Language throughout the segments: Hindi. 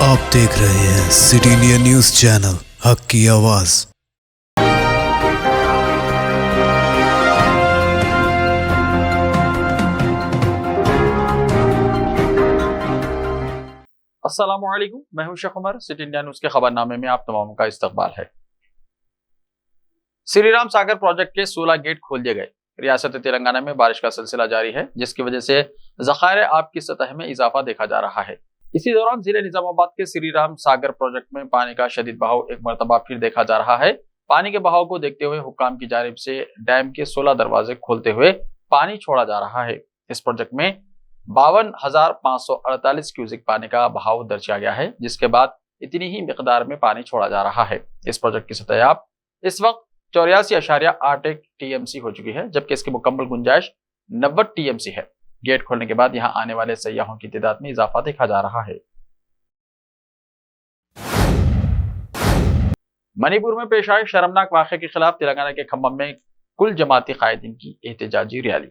आप देख रहे हैं सिटी इंडिया न्यूज चैनल, हक की आवाज। अस्सलामुअलैकुम, मैं हूं Sheikh Umar. City India News के खबरनामे में आप तमाम का इस्तकबाल है। श्री राम सागर प्रोजेक्ट के 16 गेट खोल दिए गए। रियासत तेलंगाना में बारिश का सिलसिला जारी है, जिसकी वजह से जखायर आब की सतह में इजाफा देखा जा रहा है। इसी दौरान जिले निजामाबाद के श्री राम सागर प्रोजेक्ट में पानी का शदीद बहाव एक मरतबा फिर देखा जा रहा है। पानी के बहाव को देखते हुए हुक्काम की जानिब से डैम के 16 दरवाजे खोलते हुए पानी छोड़ा जा रहा है। इस प्रोजेक्ट में 52,548 क्यूसिक पानी का बहाव दर्ज किया गया है, जिसके बाद इतनी ही मिकदार में पानी छोड़ा जा रहा है। इस प्रोजेक्ट की सतह इस वक्त 84.81 TMC हो चुकी है, जबकि इसकी मुकम्मल गुंजाइश 90 TMC है। गेट खोलने के बाद यहां आने वाले सयाहों की तादाद में इजाफा देखा जा रहा है। मणिपुर में पेश आए शर्मनाक वाक़े के खिलाफ तेलंगाना के खम्मम में कुल जमाती कायदीन की एहतजाजी रैली।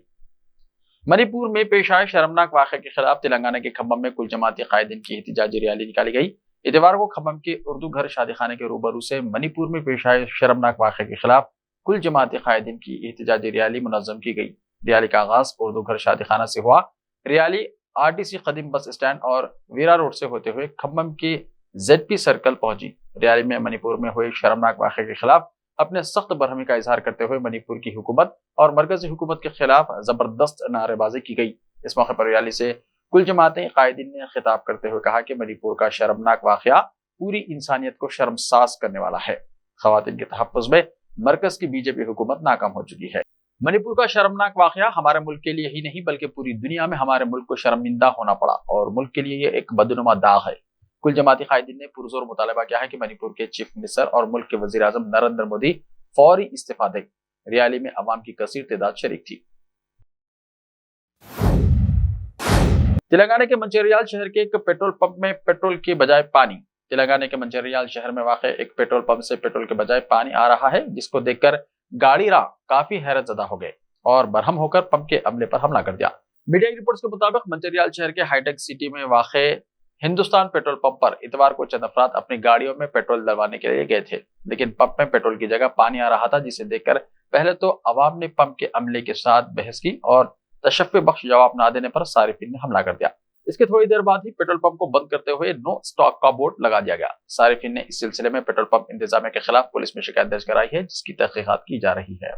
मणिपुर में पेश आए शर्मनाक वाक़े के खिलाफ तेलंगाना के खम्मम में कुल जमाती कायदीन की एहतजाजी रैली निकाली गई। इतवार को खम्मम के उर्दू घर शादीखाने के रूबरू से मणिपुर में पेश आए शर्मनाक वाक़े के खिलाफ कुल जमाती कायदीन की एहतजाजी रैली मुनज़्ज़म की गई। रैली का आगाज उर्दू घर शादीखाना से हुआ। रैली RTC कदीम बस स्टैंड और वीरा रोड से होते हुए खम्मम के ZP सर्कल पहुंची। रैली में मणिपुर में हुए शर्मनाक वाक़े के खिलाफ अपने सख्त बरहमी का इजहार करते हुए मणिपुर की हुकूमत और मरकजी हुकूमत के खिलाफ जबरदस्त नारेबाजी की गई। इस मौके पर रैली से कुल जमातें कायदीन ने खिताब करते हुए कहा कि मणिपुर का शर्मनाक वाक़या पूरी इंसानियत को शर्मसाज करने वाला है। खवातीन के तहफ़्फ़ुज़ में मरकज की BJP हुकूमत नाकाम हो चुकी है। मणिपुर का शर्मनाक वाक़या हमारे मुल्क के लिए ही नहीं बल्कि पूरी दुनिया में हमारे मुल्क को शर्मिंदा होना पड़ा और मुल्क के लिए ये एक बदनुमा दाग है। कुल जमाती कायदीन ने पुरजोर मुतालबा किया है कि मणिपुर के चीफ मिनिस्टर और मुल्क के वज़ीर आज़म नरेंद्र मोदी फौरी इस्तीफा दें। रैली में अवाम की कसीर तादाद शरीक थी। तेलंगाना के मंचेरियाल शहर के एक पेट्रोल पंप में पेट्रोल के बजाय पानी। तेलंगाना के मंचेरियाल शहर में वाक़ एक पेट्रोल पंप से पेट्रोल के बजाय पानी आ रहा है, जिसको देखकर गाड़ी राह काफी हैरतज़दा हो गए और बरहम होकर पंप के अमले पर हमला कर दिया। मीडिया रिपोर्ट्स के मुताबिक मंचेरियाल शहर के हाईटेक सिटी में वाक़ हिंदुस्तान पेट्रोल पंप पर इतवार को चंद अफराद अपनी गाड़ियों में पेट्रोल डलवाने के लिए गए थे, लेकिन पंप में पेट्रोल की जगह पानी आ रहा था, जिसे देखकर पहले तो अवाम ने पंप के अमले के साथ बहस की और तशफ़्फ़ुफ़ बख्श जवाब न देने पर सारिफिन ने हमला कर दिया। इसके थोड़ी देर बाद ही पेट्रोल पंप को बंद करते हुए नो स्टॉक का बोर्ड लगा दिया गया। सारिफिन ने इस सिलसिले में पेट्रोल पंप इंतजामिया के खिलाफ पुलिस में शिकायत दर्ज कराई है, जिसकी तहकीकात की जा रही है।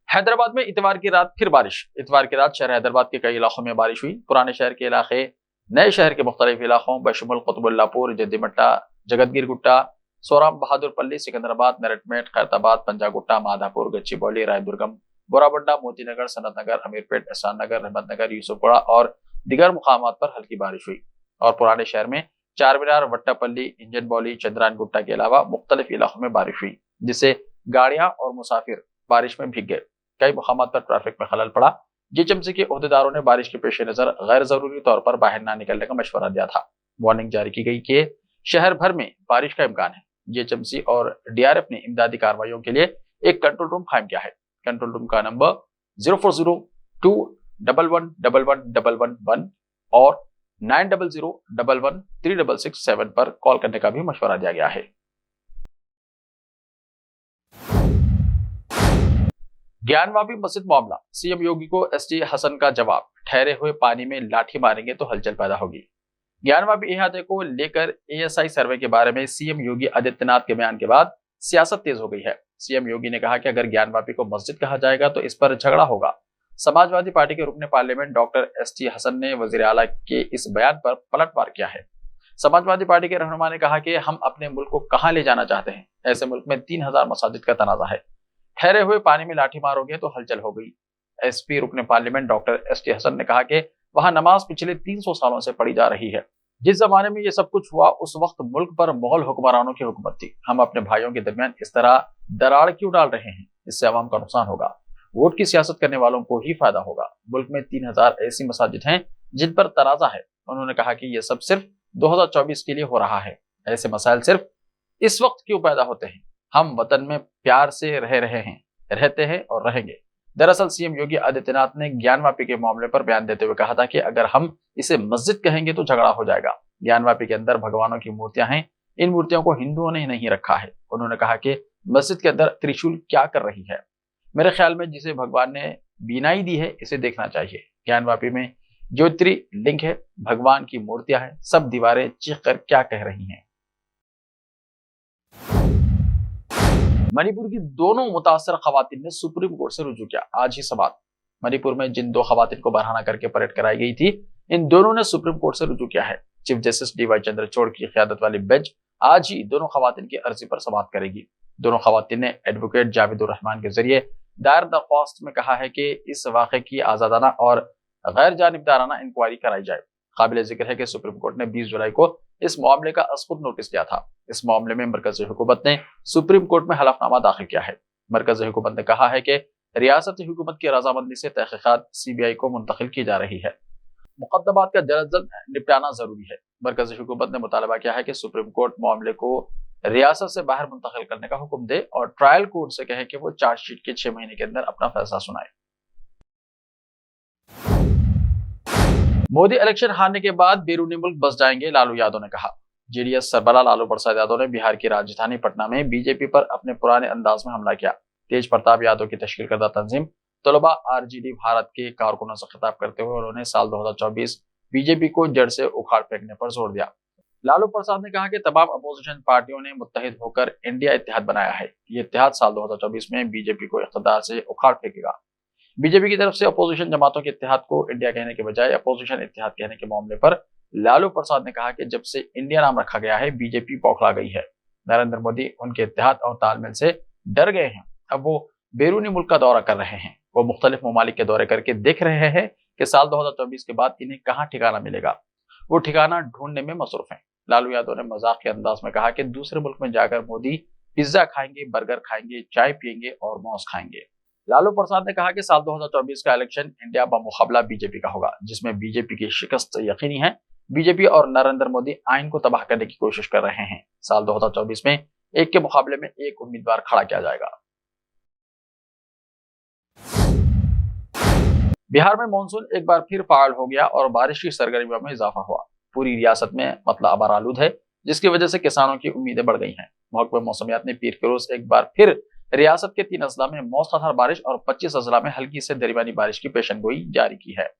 हैदराबाद में इतवार की रात फिर बारिश। इतवार की रात शहर हैदराबाद के कई इलाकों में बारिश हुई। पुराने शहर के इलाके नए शहर के मुख्तलिफ इलाकों बशमुल कुतुबुल्लापुर, जद्दीमट्टा, जगतगिर गुट्टा, सोराम बहादुरपल्ली, सिकंदराबाद, मेरठ, खैरताबाद, पंजागुट्टा, माधापुर, गच्चीबौली, रायदुर्गम, बोराबंडा, मोतीनगर, सनत नगर, अमीरपेट, एहसान नगर, रहमत नगर, यूसुफपुरा और दीगर मुकामात पर हल्की बारिश हुई। और पुराने शहर में चारमीनार, वट्टापल्ली, इंजन बौली, चंद्रान गुट्टा के अलावा मुख्तलिफ इलाकों में बारिश हुई, जिससे गाड़ियां और मुसाफिर बारिश में भीग गए। कई मुकामात पर ट्रैफिक में खलल पड़ा। GHMC के ओहदेदारों ने बारिश के पेश नजर गैर जरूरी तौर पर बाहर न निकलने का मशवरा दिया था। वार्निंग जारी की गई कि शहर भर में बारिश का इम्कान है। GHMC और DRF ने इमदादी कार्रवाइयों के लिए एक कंट्रोल रूम कायम किया है। कंट्रोल रूम का नंबर 0402111111 और 9001136667 पर कॉल करने का भी मशवरा दिया गया है। ज्ञानवापी मस्जिद मामला। CM योगी को ST हसन का जवाब, ठहरे हुए पानी में लाठी मारेंगे तो हलचल पैदा होगी। ज्ञानवापी इहाते को लेकर ASI सर्वे के बारे में CM योगी आदित्यनाथ के बयान के बाद सियासत तेज हो गई है। CM योगी ने कहा कि अगर ज्ञानवापी को मस्जिद कहा जाएगा तो इस पर झगड़ा होगा। समाजवादी पार्टी के रुकने पार्लियामेंट डॉक्टर ST हसन ने वजीर आला के इस बयान पर पलटवार किया है। समाजवादी पार्टी के रहनुमा ने कहा कि हम अपने मुल्क को कहां ले जाना चाहते हैं। ऐसे मुल्क में 3000 मसाजिद का तनाजा है। ठहरे हुए पानी में लाठी मारोगे तो हलचल हो गई। SP रुकने पार्लियामेंट डॉक्टर ST हसन ने कहा कि वहां नमाज पिछले 300 सालों से पढ़ी जा रही है। जिस जमाने में ये सब कुछ हुआ उस वक्त मुल्क पर मुगल हुक्मरानों की हुकूमत थी। हम अपने भाइयों के दरमियान इस तरह दरार क्यों डाल रहे हैं? इससे अवाम का नुकसान होगा। वोट की सियासत करने वालों को ही फायदा होगा। मुल्क में 3000 ऐसी मसाजिद हैं जिन पर तनाजा है। उन्होंने कहा कि यह सब सिर्फ 2024 के लिए हो रहा है। ऐसे मसाइल सिर्फ इस वक्त क्यों पैदा होते हैं? हम वतन में प्यार से रह रहे हैं, रहते हैं और रहेंगे। दरअसल सीएम योगी आदित्यनाथ ने ज्ञानवापी के मामले पर बयान देते हुए कहा था कि अगर हम इसे मस्जिद कहेंगे तो झगड़ा हो जाएगा। ज्ञानवापी के अंदर भगवानों की मूर्तियां हैं, इन मूर्तियों को हिंदुओं ने नहीं रखा है। उन्होंने कहा कि मस्जिद के अंदर त्रिशूल क्या कर रही है। मेरे ख्याल में जिसे भगवान ने बीनाई दी है इसे देखना चाहिए। ज्ञानवापी में ज्योतिर्लिंग है, भगवान की मूर्तियां हैं, सब दीवारें चीख कर क्या कह रही हैं। मणिपुर की दोनों मुतासर खवातीन ने सुप्रीम कोर्ट से रुजू किया। आज ही समात। मणिपुर में जिन दो खवातीन को बरहाना करके परेड कराई गई थी, इन दोनों ने सुप्रीम कोर्ट से रुजू किया है। चीफ जस्टिस डीवाई चंद्रचूड़ की क़यादत वाली बेंच आज ही दोनों खवातीन की अर्जी पर समात करेगी। दोनों खवातीन ने एडवोकेट जावेदुर रहमान के जरिए दायर दरख्वास्त में कहा है कि इस वाक़े की आजादाना और गैर जानिबदाराना इंक्वायरी कराई जाए। काबिल जिक्र है कि सुप्रीम कोर्ट ने 20 जुलाई को इस मामले का असबुत नोटिस दिया था। इस मामले में मरकजी हुकूमत ने सुप्रीम कोर्ट में हलफनामा दाखिल किया है। मरकजी हुकूमत ने कहा है कि रियासती हुकूमत की रजामंदी से तहकीकात सीबीआई को मुंतकिल की जा रही है। मुकदमात का जल्द अज जल्द निपटाना जरूरी है। मरकजी हुकूमत ने मुतालबा किया है कि सुप्रीम कोर्ट मामले को रियासत से बाहर मुंतकिल करने का हुक्म दे और ट्रायल कोर्ट से कहे कि वो चार्जशीट के 6 महीने के अंदर अपना फैसला सुनाए। मोदी इलेक्शन हारने के बाद बैरूनी मुल्क बस जाएंगे, लालू यादव ने कहा। जेडीएस सरबराह लालू प्रसाद यादव ने बिहार की राजधानी पटना में बीजेपी पर अपने पुराने अंदाज में हमला किया। तेज प्रताप यादव की तश्कील करदा तंजीम तलबा आरजेडी भारत के कारकुनों से खिताब करते हुए उन्होंने साल 2024 बीजेपी को जड़ से उखाड़ फेंकने पर जोर दिया। लालू प्रसाद ने कहा कि तमाम अपोजिशन पार्टियों ने मुत्तहिद होकर इंडिया इत्तेहाद बनाया है। ये इत्तेहाद साल 2024 में बीजेपी को इख्तिदार से उखाड़ फेंकेगा। बीजेपी की तरफ से अपोजिशन जमातों के इत्तेहाद को इंडिया कहने के बजाय अपोजिशन इत्तेहाद कहने के मामले पर लालू प्रसाद ने कहा कि जब से इंडिया नाम रखा गया है बीजेपी बौखला गई है। नरेंद्र मोदी उनके इत्तेहाद और तालमेल से डर गए हैं। अब वो बैरूनी मुल्क का दौरा कर रहे हैं। वो मुख्तलिफ ममालिक के दौरे करके देख रहे हैं कि साल 2024 के बाद इन्हें कहाँ ठिकाना मिलेगा। वो ठिकाना ढूंढने में मसरूफ है। लालू यादव ने मजाक के अंदाज में कहा कि दूसरे मुल्क में जाकर मोदी पिज्जा खाएंगे, बर्गर खाएंगे, चाय पियेंगे और मौज खाएंगे। लालू प्रसाद ने कहा कि साल 2024 का इलेक्शन इंडिया बमुकाबला बीजेपी का होगा, जिसमें बीजेपी की शिकस्त यकीनी है। बीजेपी और नरेंद्र मोदी आइन को तबाह करने की कोशिश कर रहे हैं। साल 2024 में एक के मुकाबले में एक उम्मीदवार खड़ा किया जाएगा। बिहार में मानसून एक बार फिर फाल हो गया और बारिश की सरगर्मियों में इजाफा हुआ। पूरी रियासत में मतला अबार आलूद है, जिसकी वजह से किसानों की उम्मीदें बढ़ गई हैं। महकमा मौसमियात ने पीर के रोज एक बार फिर रियासत के 3 अजला में मौसलाधार बारिश और 25 अजला में हल्की से दरमियानी बारिश की पेशनगोई जारी की है।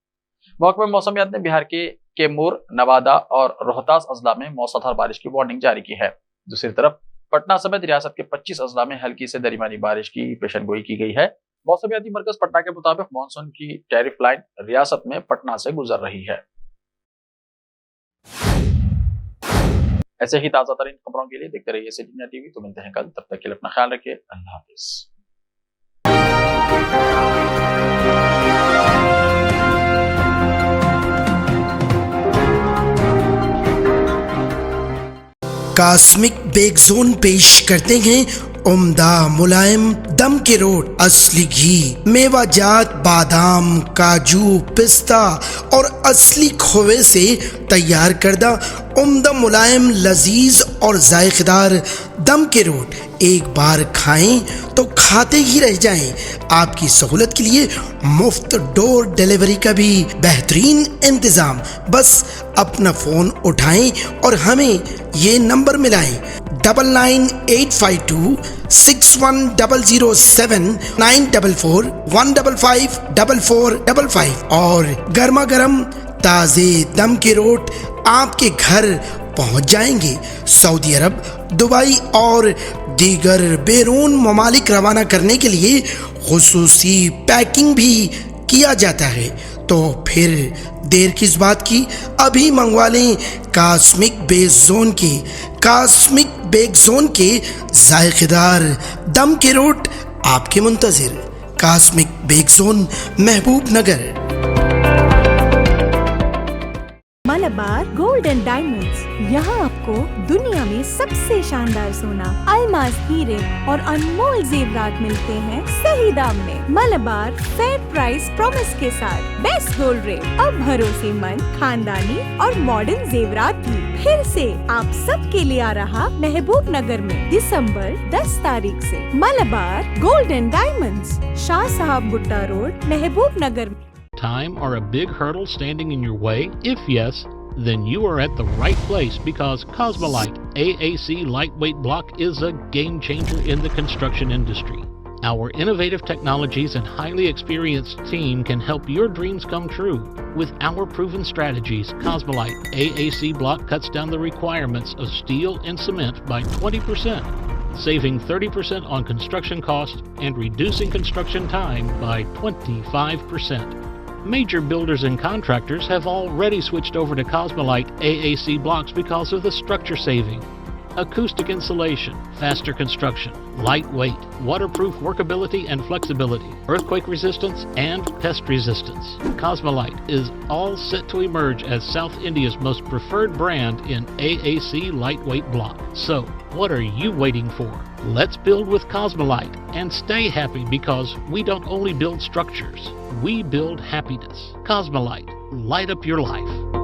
महकमा मौसमियात ने बिहार के कैमूर, नवादा और रोहतास अजला में मौसलाधार बारिश की वार्निंग जारी की है। दूसरी तरफ पटना समेत रियासत के 25 अजला में हल्की से दरमियानी बारिश की पेशनगोई की गई है। मौसमियाती मरकज पटना के मुताबिक मानसून की टैरिफ लाइन रियासत में पटना से गुजर रही है। ऐसे ही ताजा तरीन खबरों के लिए देखते रहिए सिटी इंडिया टीवी। तो मिलते हैं कल, तब तक के लिए अपना ख्याल रखिए। अल्लाह हाफिज। कॉस्मिक बेक जोन पेश करते हैं उम्दा मुलायम दम के रोट असली घी, मेवा जात बादाम, काजू, पिस्ता और असली खोवे से तैयार करदा उम्दा मुलायम लजीज और जायकेदार दम के रोट एक बार खाएं तो खाते ही रह जाएं। आपकी सहूलत के लिए मुफ्त डोर डिलीवरी का भी बेहतरीन इंतजाम। बस अपना फोन उठाएं और हमें ये नंबर मिलाएं 9985261007 944155455 और गर्मा गर्म ताज़े दम के रोट आपके घर पहुंच जाएंगे। सऊदी अरब, दुबई और दीगर बैरून ममालिक रवाना करने के लिए खुसूसी पैकिंग भी किया जाता है। तो फिर देर किस बात की, अभी मंगवा लें कॉस्मिक बेक जोन के जायकेदार दम के रोट आपके मुंतजिर। Cosmic bake zone, Mehboob Nagar. Malabar gold and diamonds, यहाँ आपको दुनिया में सबसे शानदार सोना, अलमास हीरे और अनमोल जेवरात मिलते हैं सही दाम में। मलबार फेयर प्राइस प्रॉमिस के साथ बेस्ट गोल्ड रेट। अब भरोसेमंद, खानदानी और मॉडर्न जेवरात भी फिर से आप सबके लिए आ रहा महबूब नगर में दिसंबर 10 तारीख से Malabar gold and diamonds, Shah साहब बुट्टा road, Mehboob Nagar. Time or a big hurdle standing in your way? If yes, then you are at the right place, because Cosmolite AAC lightweight block is a game changer in the construction industry. Our innovative technologies and highly experienced team can help your dreams come true. With our proven strategies, Cosmolite AAC block cuts down the requirements of steel and cement by 20%, saving 30% on construction costs and reducing construction time by 25%. Major builders and contractors have already switched over to Cosmolite AAC blocks because of the structure saving, acoustic insulation, faster construction, lightweight, waterproof workability and flexibility, earthquake resistance, and pest resistance. Cosmolite is all set to emerge as South India's most preferred brand in AAC lightweight block. So, what are you waiting for? Let's build with Cosmolite and stay happy, because we don't only build structures, we build happiness. Cosmolite, light up your life.